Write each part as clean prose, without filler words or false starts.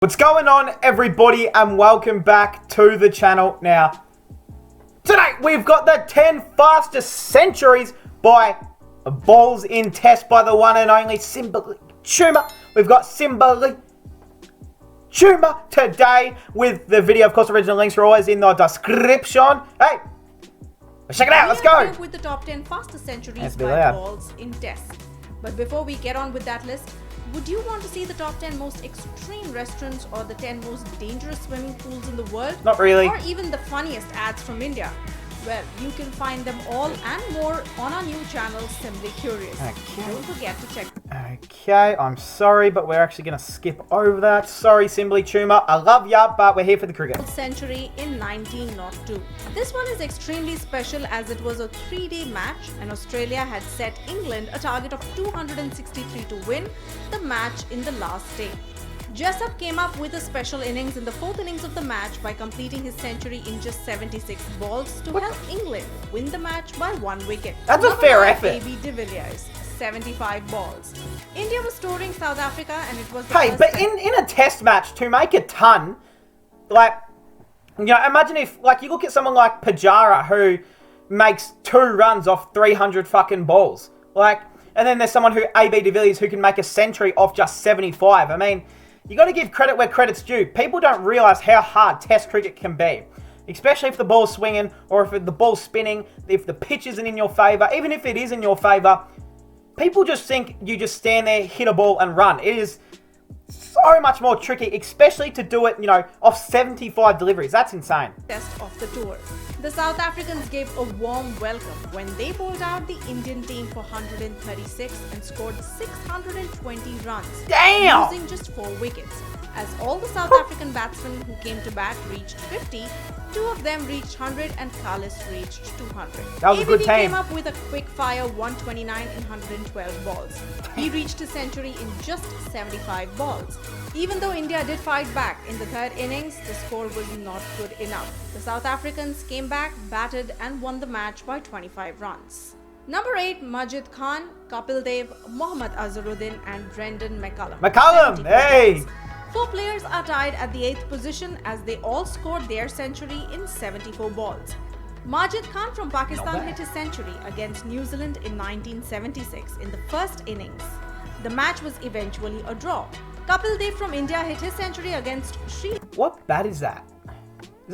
What's going on, everybody, and welcome back to the channel. Now, today we've got the 10 fastest centuries by balls in test by the one and only Simba Chuma. We've got Simba Chuma today with the video. Of course, original links are always in the description. Hey, check it out. Let's go. With the top 10 fastest centuries by balls in test. But before we get on with that list, would you want to see the top 10 most extreme restaurants or the 10 most dangerous swimming pools in the world? Not really. Or even the funniest ads from India? Well, you can find them all and more on our new channel, Simply Curious. Okay. Don't forget to check. Okay, I'm sorry, but we're actually going to skip over that. Sorry, Simply Chuma. I love ya, but we're here for the cricket. Century in 1902. This one is extremely special as it was a 3-day match and Australia had set England a target of 263 to win the match in the last day. Jessup came up with a special innings in the 4th innings of the match by completing his century in just 76 balls to help England win the match by 1 wicket. That's a fair effort. AB de Villiers, 75 balls. India was touring South Africa and it was the Hey, but in a test match, to make a ton, like, you know, imagine if, like, you look at someone like Pujara who makes 2 runs off 300 fucking balls. Like, and then there's someone who, AB de Villiers, who can make a century off just 75. I mean, you got to give credit where credit's due. People don't realise how hard test cricket can be. Especially if the ball's swinging or if the ball's spinning, if the pitch isn't in your favour, even if it is in your favour. People just think you just stand there, hit a ball and run. It is so much more tricky, especially to do it, you know, off 75 deliveries. That's insane. Test of the tour. The South Africans gave a warm welcome when they bowled out the Indian team for 136 and scored 620 runs. Damn! Losing just 4 wickets. As all the South African batsmen who came to bat reached 50, 2 of them reached 100 and Clarke reached 200. That was a good team. came up with a quick-fire 129 in 112 balls. He reached a century in just 75 balls. Even though India did fight back in the 3rd innings, the score was not good enough. The South Africans came back, batted and won the match by 25 runs. Number 8, Majid Khan, Kapil Dev, Mohammad Azharuddin and Brendan McCullum. Hey! 4 players are tied at the 8th position as they all scored their century in 74 balls. Majid Khan from Pakistan hit his century against New Zealand in 1976 in the 1st innings. The match was eventually a draw. Kapil Dev from India hit his century against Sri Lanka. What bat is that? Is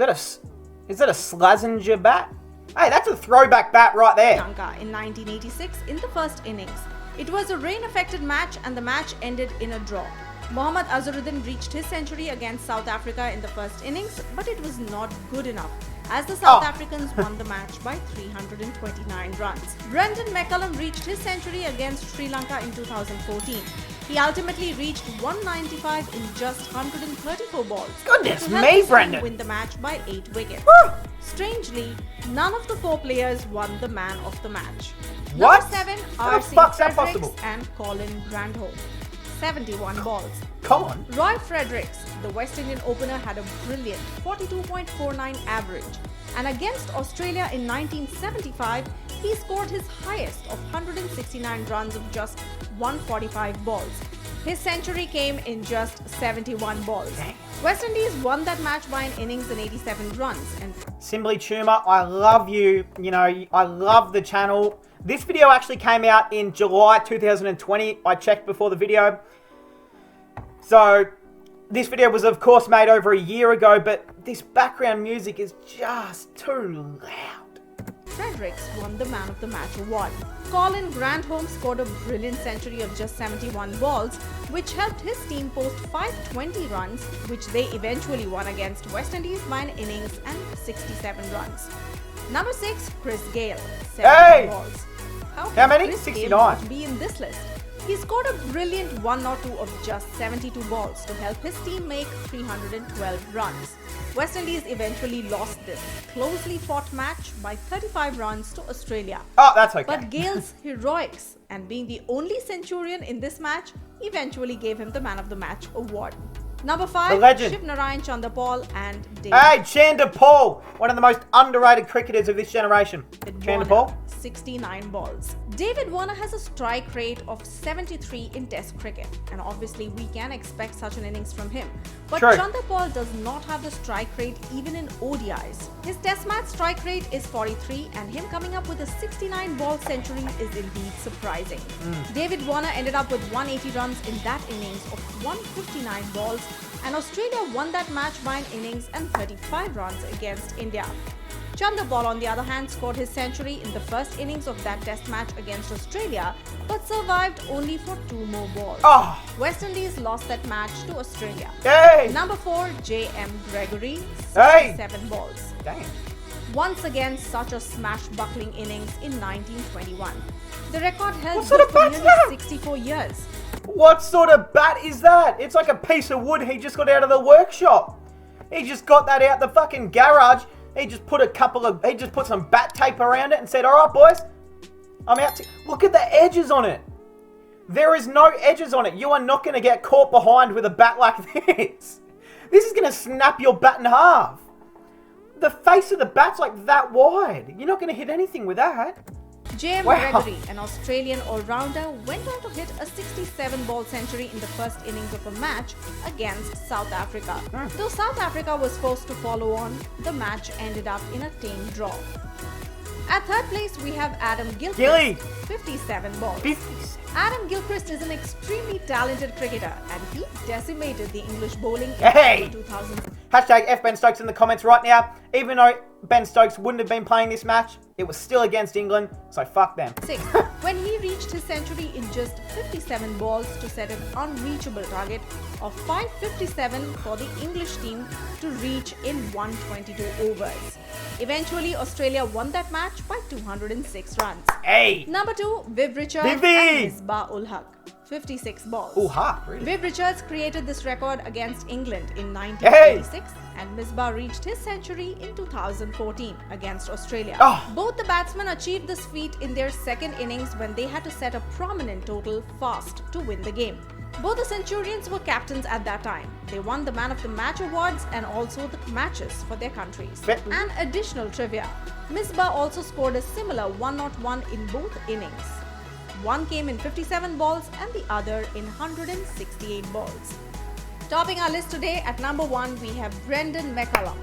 that a Slazenger bat? Hey, that's a throwback bat right there. In 1986 in the 1st innings. It was a rain-affected match and the match ended in a draw. Mohammad Azharuddin reached his century against South Africa in the 1st innings, but it was not good enough as the South Africans won the match by 329 runs. Brendan McCullum reached his century against Sri Lanka in 2014. He ultimately reached 195 in just 134 balls. Goodness me, Brendan! Win the match by 8 wickets. Woo! Strangely, none of the 4 players won the man of the match. What? Number 7, How the fuck's that possible? and Colin Grandholt. 71 balls. Colin? Roy Fredericks, the West Indian opener, had a brilliant 42.49 average. And against Australia in 1975, he scored his highest of 169 runs of just 145 balls. His century came in just 71 balls. West Indies won that match by an innings and 87 runs. And Simply Chuma, I love you. You know, I love the channel. This video actually came out in July 2020. I checked before the video. So, this video was of course made over a year ago, but this background music is just too loud. Fredericks won the Man of the Match award. Colin Grandholt scored a brilliant century of just 71 balls, which helped his team post 520 runs, which they eventually won against West Indies by an innings and 67 runs. Number 6, Chris Gayle, 70 balls. How many? Chris 69. Gayle not be in this list? He scored a brilliant 102 of just 72 balls to help his team make 312 runs. West Indies eventually lost this closely fought match by 35 runs to Australia. Oh, that's okay. But Gayle's heroics and being the only centurion in this match eventually gave him the Man of the Match award. Number 5, the legend. Shiv Narayan Chanderpaul and David. Hey, Chanderpaul, one of the most underrated cricketers of this generation. Chanderpaul. 69 balls. David Warner has a strike rate of 73 in Test cricket, and obviously we can expect such an innings from him. But True. Chandra Paul does not have the strike rate even in ODIs. His Test match strike rate is 43, and him coming up with a 69 ball century is indeed surprising. David Warner ended up with 180 runs in that innings of 159 balls, and Australia won that match by an innings and 35 runs against India. Chandra Paul, on the other hand, scored his century in the first innings of that Test match against Australia, but survived only for 2 more balls. Oh. West Indies lost that match to Australia. Hey! Number 4, J.M. Gregory, Hey! 67 balls. Damn. Once again, such a smash-buckling innings in 1921. The record held What sort of good for bat's nearly that? 64 years. What sort of bat is that? It's like a piece of wood he just got out of the workshop. He just got that out the fucking garage. He just put some bat tape around it and said, "All right, boys, I'm out to..." Look at the edges on it. There is no edges on it. You are not going to get caught behind with a bat like this. This is going to snap your bat in half. The face of the bat's like that wide. You're not going to hit anything with that. J.M. Wow. Gregory, an Australian all-rounder, went on to hit a 67-ball century in the first innings of a match against South Africa. Though South Africa was forced to follow on, the match ended up in a tame draw. At third place, we have Adam Gilchrist, Gilly. 57 balls. 57. Adam Gilchrist is an extremely talented cricketer, and he decimated the English bowling Hey. in the 2000s. Hashtag F Ben Stokes in the comments right now. Even though Ben Stokes wouldn't have been playing this match, it was still against England, so fuck them. When he reached his century in just 57 balls to set an unreachable target of 557 for the English team to reach in 122 overs. Eventually, Australia won that match by 206 runs. Hey! Number 2, Viv Richards Vivy! and Misbah ul Haq, 56 balls. Ooh, ha, really? Viv Richards created this record against England in 1986, and Misbah reached his century in 2014 against Australia. Oh. Both the batsmen achieved this feat in their second innings when they had to set a prominent total fast to win the game. Both the Centurions were captains at that time. They won the Man of the Match awards and also the matches for their countries. And additional trivia, Misbah also scored a similar 101 in both innings. One came in 57 balls and the other in 168 balls. Topping our list today at number 1, we have Brendan McCullum,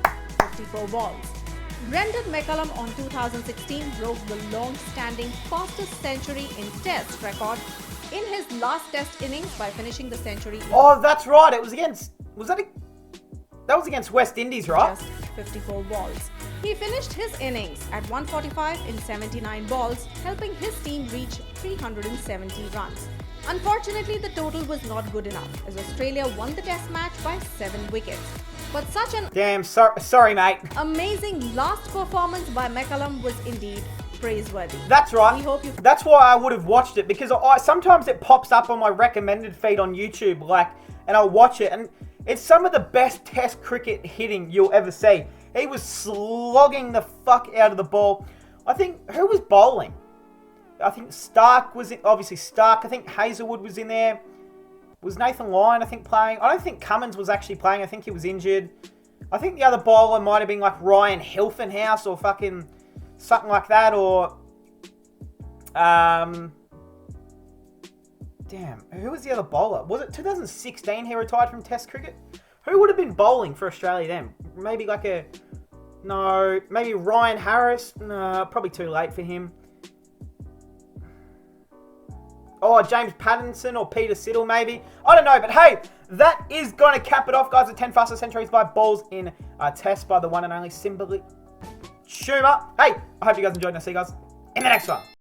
54 balls. Brendan McCullum on 2016 broke the long-standing fastest century in Test record in his last Test innings by finishing the century in Oh, that's right. It was against... That was against West Indies, right? just 54 balls. He finished his innings at 145 in 79 balls, helping his team reach 370 runs. Unfortunately, the total was not good enough as Australia won the Test match by 7 wickets. But such an Damn, sorry, mate. amazing last performance by McCullum was indeed praiseworthy. That's right. We hope you... That's why I would have watched it, because sometimes it pops up on my recommended feed on YouTube, and I'll watch it, and it's some of the best Test cricket hitting you'll ever see. He was slogging the fuck out of the ball. I think, who was bowling? I think Stark was in, obviously Stark. I think Hazelwood was in there. Was Nathan Lyon, I think, playing? I don't think Cummins was actually playing. I think he was injured. I think the other bowler might have been like Ryan Hilfenhaus or fucking something like that, or damn, who was the other bowler? Was it 2016 he retired from Test cricket? Who would have been bowling for Australia then? Maybe maybe Ryan Harris? No, probably too late for him. Oh, James Pattinson or Peter Siddle maybe. I don't know, but hey, that is going to cap it off, guys. The 10 fastest centuries by balls in a Test by the one and only Simba Schumer. Hey, I hope you guys enjoyed, and I'll see you guys in the next one.